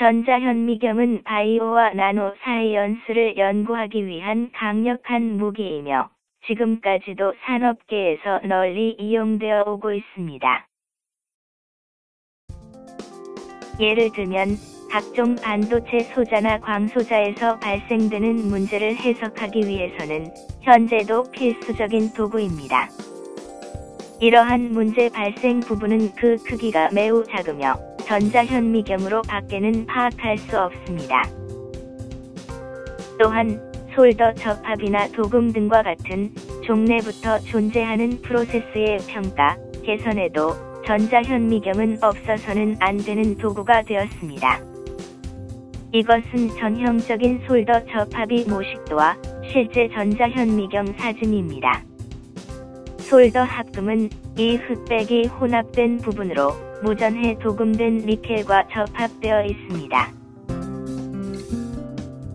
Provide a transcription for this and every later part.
전자현미경은 바이오와 나노 사이언스를 연구하기 위한 강력한 무기이며 지금까지도 산업계에서 널리 이용되어 오고 있습니다. 예를 들면 각종 반도체 소자나 광소자에서 발생되는 문제를 해석하기 위해서는 현재도 필수적인 도구입니다. 이러한 문제 발생 부분은 그 크기가 매우 작으며 전자현미경으로 밖에는 파악할 수 없습니다. 또한 솔더 접합이나 도금 등과 같은 종래부터 존재하는 프로세스의 평가, 개선에도 전자현미경은 없어서는 안 되는 도구가 되었습니다. 이것은 전형적인 솔더 접합이 모식도와 실제 전자현미경 사진입니다. 솔더 합금은 이 흑백이 혼합된 부분으로 무전해 도금된 니켈과 접합되어 있습니다.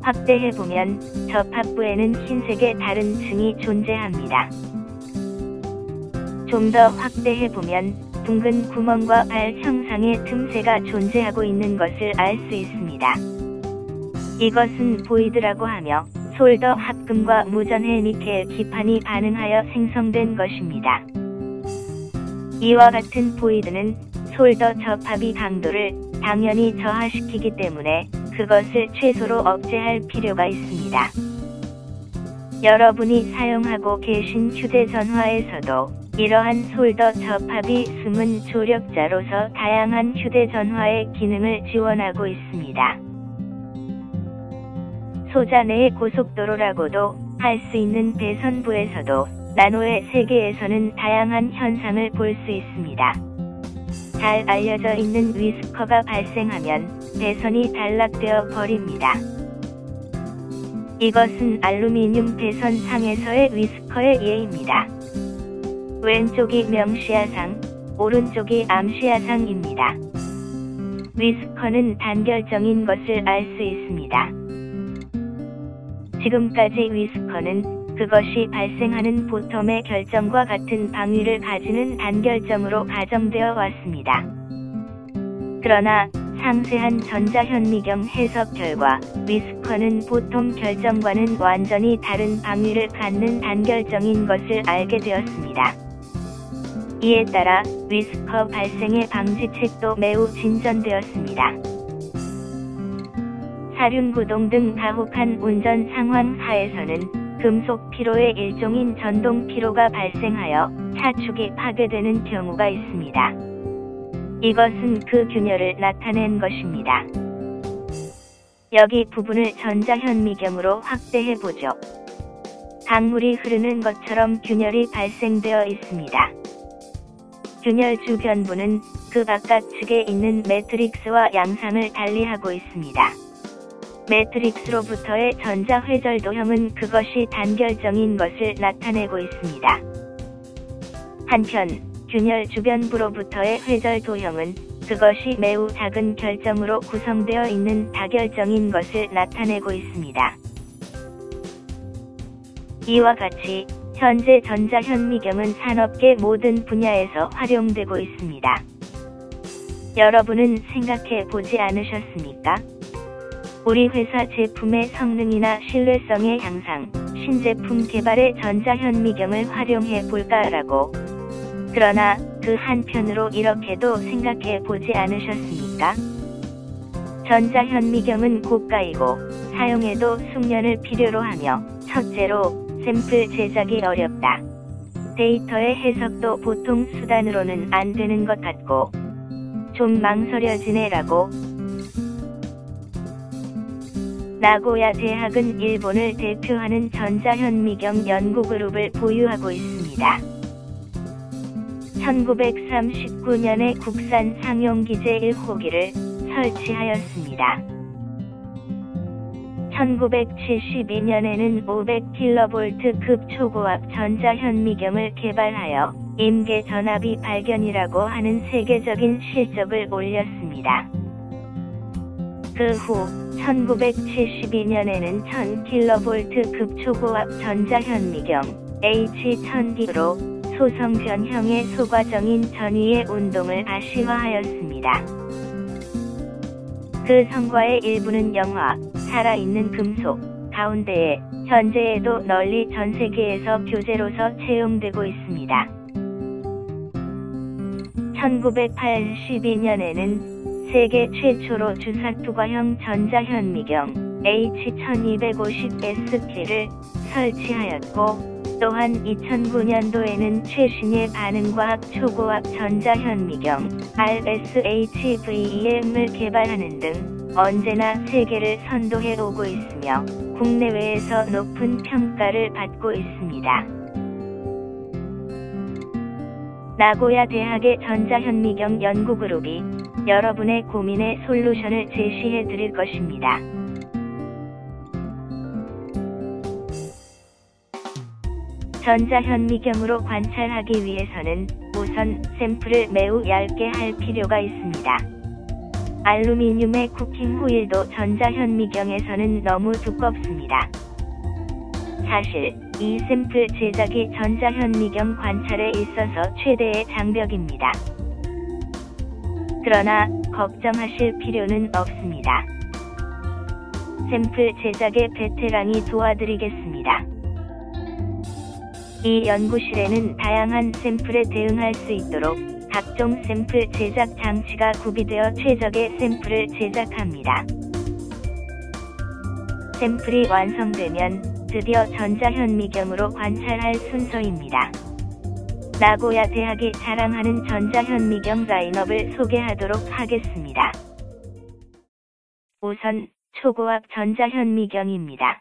확대해보면 접합부에는 흰색의 다른 층이 존재합니다. 좀 더 확대해보면 둥근 구멍과 발 형상의 틈새가 존재하고 있는 것을 알 수 있습니다. 이것은 보이드라고 하며 솔더 합금과 무전해 니켈 기판이 반응하여 생성된 것입니다. 이와 같은 보이드는 솔더 접합이 강도를 당연히 저하시키기 때문에 그것을 최소로 억제할 필요가 있습니다. 여러분이 사용하고 계신 휴대전화에서도 이러한 솔더 접합이 숨은 조력자로서 다양한 휴대전화의 기능을 지원하고 있습니다. 소자 내의 고속도로라고도 할 수 있는 배선부에서도 나노의 세계에서는 다양한 현상을 볼 수 있습니다. 잘 알려져 있는 위스커가 발생하면 배선이 단락되어 버립니다. 이것은 알루미늄 배선상에서의 위스커의 예입니다. 왼쪽이 명시야상, 오른쪽이 암시야상입니다. 위스커는 단결정인 것을 알 수 있습니다. 지금까지 위스커는 그것이 발생하는 보텀의 결정과 같은 방위를 가지는 단결점으로 가정되어 왔습니다. 그러나 상세한 전자현미경 해석 결과 위스커는 보텀 결정과는 완전히 다른 방위를 갖는 단결정인 것을 알게 되었습니다. 이에 따라 위스커 발생의 방지책도 매우 진전되었습니다. 사륜구동 등 가혹한 운전 상황 하에서는 금속 피로의 일종인 전동 피로가 발생하여 차축이 파괴되는 경우가 있습니다. 이것은 그 균열을 나타낸 것입니다. 여기 부분을 전자현미경으로 확대해보죠. 강물이 흐르는 것처럼 균열이 발생되어 있습니다. 균열 주변부는 그 바깥측에 있는 매트릭스와 양상을 달리하고 있습니다. 매트릭스로부터의 전자회절도형은 그것이 단결정인 것을 나타내고 있습니다. 한편 균열 주변부로부터의 회절도형은 그것이 매우 작은 결정으로 구성되어 있는 다결정인 것을 나타내고 있습니다. 이와 같이 현재 전자현미경은 산업계 모든 분야에서 활용되고 있습니다. 여러분은 생각해 보지 않으셨습니까? 우리 회사 제품의 성능이나 신뢰성의 향상, 신제품 개발에 전자현미경을 활용해 볼까라고. 그러나 그 한편으로 이렇게도 생각해 보지 않으셨습니까? 전자현미경은 고가이고 사용에도 숙련을 필요로 하며 첫째로 샘플 제작이 어렵다. 데이터의 해석도 보통 수단으로는 안 되는 것 같고 좀 망설여지네라고. 나고야 대학은 일본을 대표하는 전자현미경 연구그룹을 보유하고 있습니다. 1939년에 국산 상용기제 1호기를 설치하였습니다. 1972년에는 500kV급 초고압 전자현미경을 개발하여 임계 전압이 발견이라고 하는 세계적인 실적을 올렸습니다. 그 후 1972년에는 1000kV급 초고압 전자현미경 H1000D로 소성 변형의 소과정인 전위의 운동을 가시화하였습니다. 그 그 성과의 일부는 영화, 살아있는 금속, 가운데에 현재에도 널리 전 세계에서 교재로서 채용되고 있습니다. 1982년에는 세계 최초로 주사투과형 전자현미경 H1250SP를 설치하였고, 또한 2009년도에는 최신의 반응과학 초고압 전자현미경 RSHVEM을 개발하는 등 언제나 세계를 선도해 오고 있으며 국내외에서 높은 평가를 받고 있습니다. 나고야 대학의 전자현미경 연구그룹이 여러분의 고민에 솔루션을 제시해 드릴 것입니다. 전자현미경으로 관찰하기 위해서는 우선 샘플을 매우 얇게 할 필요가 있습니다. 알루미늄의 쿠킹 호일도 전자현미경에서는 너무 두껍습니다. 사실 이 샘플 제작이 전자현미경 관찰에 있어서 최대의 장벽입니다. 그러나 걱정하실 필요는 없습니다. 샘플 제작의 베테랑이 도와드리겠습니다. 이 연구실에는 다양한 샘플에 대응할 수 있도록 각종 샘플 제작 장치가 구비되어 최적의 샘플을 제작합니다. 샘플이 완성되면 드디어 전자현미경으로 관찰할 순서입니다. 나고야 대학이 자랑하는 전자현미경 라인업을 소개하도록 하겠습니다. 우선 초고압 전자현미경입니다.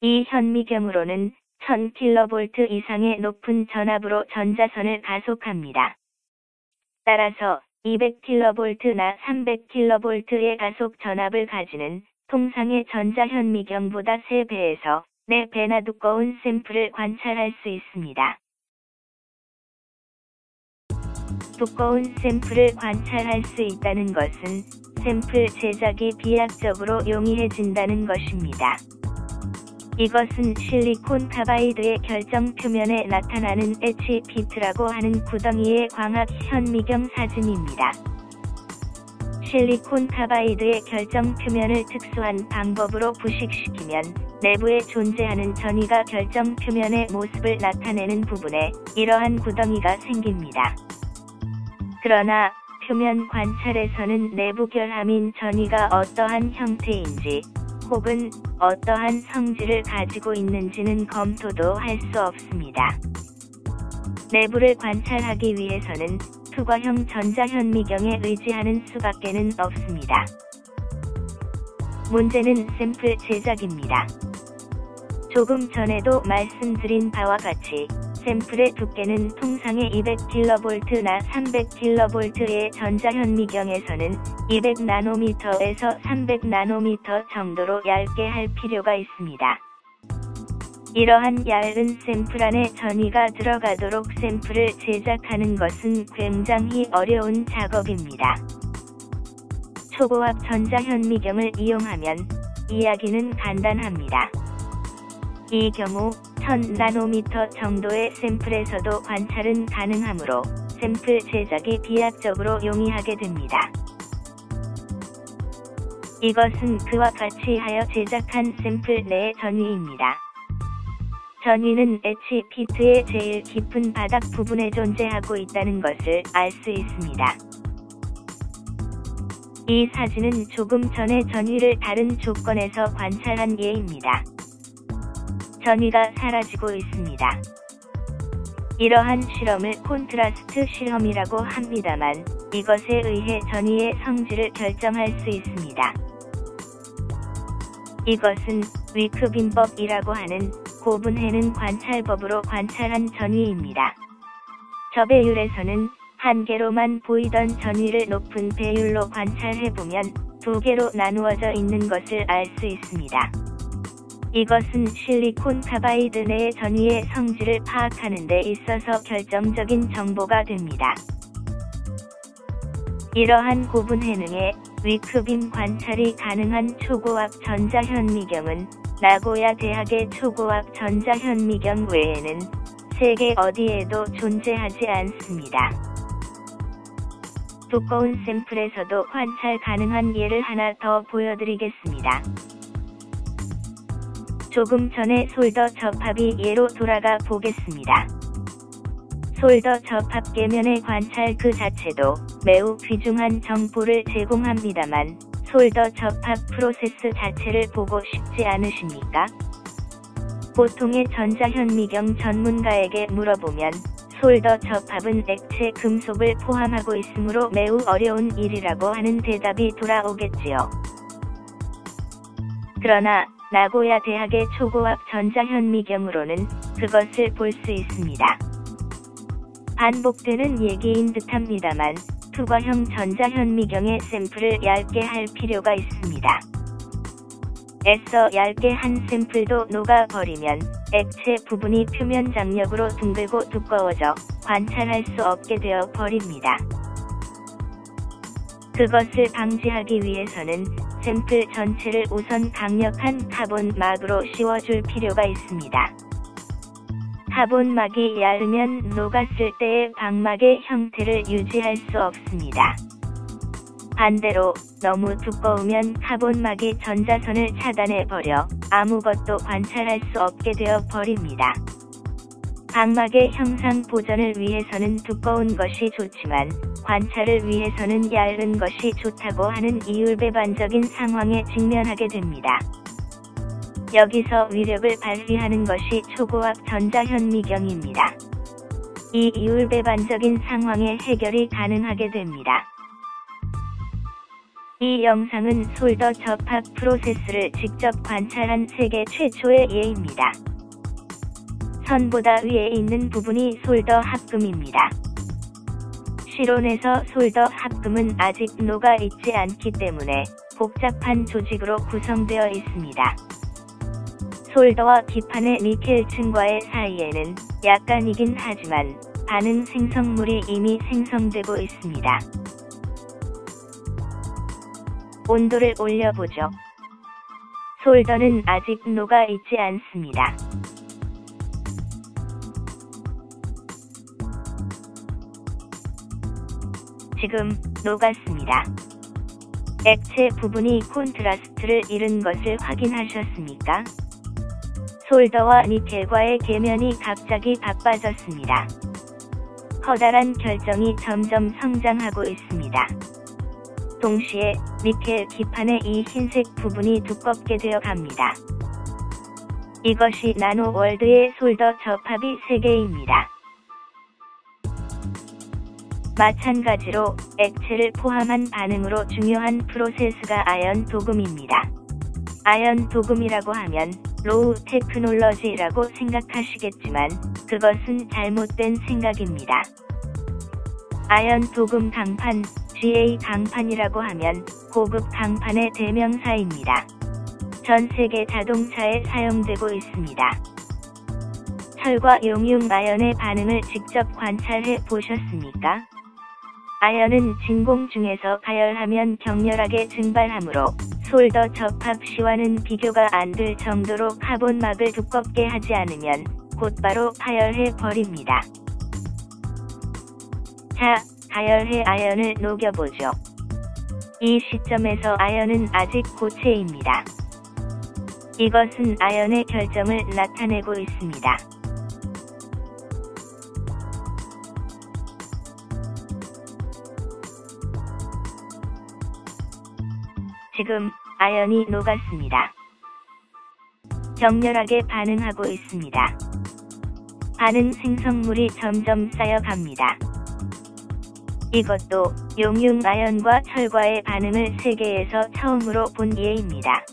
이 현미경으로는 1000kV 이상의 높은 전압으로 전자선을 가속합니다. 따라서 200kV나 300kV의 가속 전압을 가지는 통상의 전자현미경보다 3배에서 4배나 두꺼운 샘플을 관찰할 수 있습니다. 두꺼운 샘플을 관찰할 수 있다는 것은 샘플 제작이 비약적으로 용이해진다는 것입니다. 이것은 실리콘 카바이드의 결정 표면에 나타나는 엣지 피트라고 하는 구덩이의 광학 현미경 사진입니다. 실리콘 카바이드의 결정 표면을 특수한 방법으로 부식시키면 내부에 존재하는 전위가 결정 표면의 모습을 나타내는 부분에 이러한 구덩이가 생깁니다. 그러나 표면 관찰에서는 내부 결함인 전위가 어떠한 형태인지 혹은 어떠한 성질을 가지고 있는지는 검토도 할 수 없습니다. 내부를 관찰하기 위해서는 투과형 전자현미경에 의지하는 수밖에는 없습니다. 문제는 샘플 제작입니다. 조금 전에도 말씀드린 바와 같이 샘플의 두께는 통상의 200kV나 300kV의 전자현미경에서는 200나노미터에서 300나노미터 정도로 얇게 할 필요가 있습니다. 이러한 얇은 샘플 안에 전위가 들어가도록 샘플을 제작하는 것은 굉장히 어려운 작업입니다. 초고압 전자현미경을 이용하면 이야기는 간단합니다. 이 경우 1000나노미터 정도의 샘플에서도 관찰은 가능하므로 샘플 제작이 비약적으로 용이하게 됩니다. 이것은 그와 같이 하여 제작한 샘플 내의 전위입니다. 전위는 엣지 피트의 제일 깊은 바닥 부분에 존재하고 있다는 것을 알 수 있습니다. 이 사진은 조금 전에 전위를 다른 조건에서 관찰한 예입니다. 전위가 사라지고 있습니다. 이러한 실험을 콘트라스트 실험이라고 합니다만 이것에 의해 전위의 성질을 결정할 수 있습니다. 이것은 위크빈법이라고 하는 고분해능 관찰법으로 관찰한 전위입니다. 저배율에서는 한 개로만 보이던 전위를 높은 배율로 관찰해보면 두 개로 나누어져 있는 것을 알 수 있습니다. 이것은 실리콘 카바이드 내의 전위의 성질을 파악하는 데 있어서 결정적인 정보가 됩니다. 이러한 고분해능의 위크빔 관찰이 가능한 초고압 전자현미경은 나고야 대학의 초고압 전자현미경 외에는 세계 어디에도 존재하지 않습니다. 두꺼운 샘플에서도 관찰 가능한 예를 하나 더 보여드리겠습니다. 조금 전에 솔더 접합이 예로 돌아가 보겠습니다. 솔더 접합 계면의 관찰 그 자체도 매우 귀중한 정보를 제공합니다만 솔더 접합 프로세스 자체를 보고 싶지 않으십니까? 보통의 전자현미경 전문가에게 물어보면 솔더 접합은 액체 금속을 포함하고 있으므로 매우 어려운 일이라고 하는 대답이 돌아오겠지요. 그러나 나고야 대학의 초고압 전자현미경으로는 그것을 볼 수 있습니다. 반복되는 얘기인 듯합니다만 투과형 전자현미경의 샘플을 얇게 할 필요가 있습니다. 애써 얇게 한 샘플도 녹아버리면 액체 부분이 표면 장력으로 둥글고 두꺼워져 관찰할 수 없게 되어 버립니다. 그것을 방지하기 위해서는 샘플 전체를 우선 강력한 카본막으로 씌워줄 필요가 있습니다. 카본막이 얇으면 녹았을 때의 방막의 형태를 유지할 수 없습니다. 반대로 너무 두꺼우면 카본막이 전자선을 차단해버려 아무것도 관찰할 수 없게 되어 버립니다. 방막의 형상 보존을 위해서는 두꺼운 것이 좋지만 관찰을 위해서는 얇은 것이 좋다고 하는 이율배반적인 상황에 직면하게 됩니다. 여기서 위력을 발휘하는 것이 초고압 전자현미경입니다. 이 이율배반적인 상황의 해결이 가능하게 됩니다. 이 영상은 솔더 접합 프로세스를 직접 관찰한 세계 최초의 예입니다. 선보다 위에 있는 부분이 솔더 합금입니다. 실온에서 솔더 합금은 아직 녹아 있지 않기 때문에 복잡한 조직으로 구성되어 있습니다. 솔더와 기판의 니켈층과의 사이에는 약간이긴 하지만 반응 생성물이 이미 생성되고 있습니다. 온도를 올려보죠. 솔더는 아직 녹아 있지 않습니다. 지금 녹았습니다. 액체 부분이 콘트라스트를 잃은 것을 확인하셨습니까? 솔더와 니켈과의 계면이 갑자기 바빠졌습니다. 커다란 결정이 점점 성장하고 있습니다. 동시에 니켈 기판의 이 흰색 부분이 두껍게 되어 갑니다. 이것이 나노월드의 솔더 접합이 세계입니다. 마찬가지로 액체를 포함한 반응으로 중요한 프로세스가 아연 도금입니다. 아연 도금이라고 하면 로우 테크놀러지라고 생각하시겠지만 그것은 잘못된 생각입니다. 아연 도금 강판, GA 강판이라고 하면 고급 강판의 대명사입니다. 전 세계 자동차에 사용되고 있습니다. 철과 용융 아연의 반응을 직접 관찰해 보셨습니까? 아연은 진공 중에서 가열하면 격렬하게 증발하므로 솔더 접합 시와는 비교가 안 될 정도로 카본막을 두껍게 하지 않으면 곧바로 파열해 버립니다. 자, 가열해 아연을 녹여보죠. 이 시점에서 아연은 아직 고체입니다. 이것은 아연의 결정을 나타내고 있습니다. 지금 아연이 녹았습니다. 격렬하게 반응하고 있습니다. 반응 생성물이 점점 쌓여갑니다. 이것도 용융 아연과 철과의 반응을 세계에서 처음으로 본 예입니다.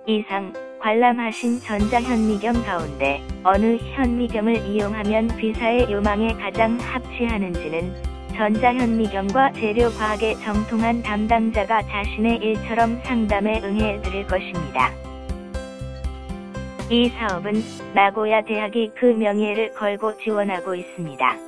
이상 관람하신 전자현미경 가운데 어느 현미경을 이용하면 귀사의 요망에 가장 합치하는지는 전자현미경과 재료과학의 정통한 담당자가 자신의 일처럼 상담에 응해 드릴 것입니다. 이 사업은 나고야 대학이 그 명예를 걸고 지원하고 있습니다.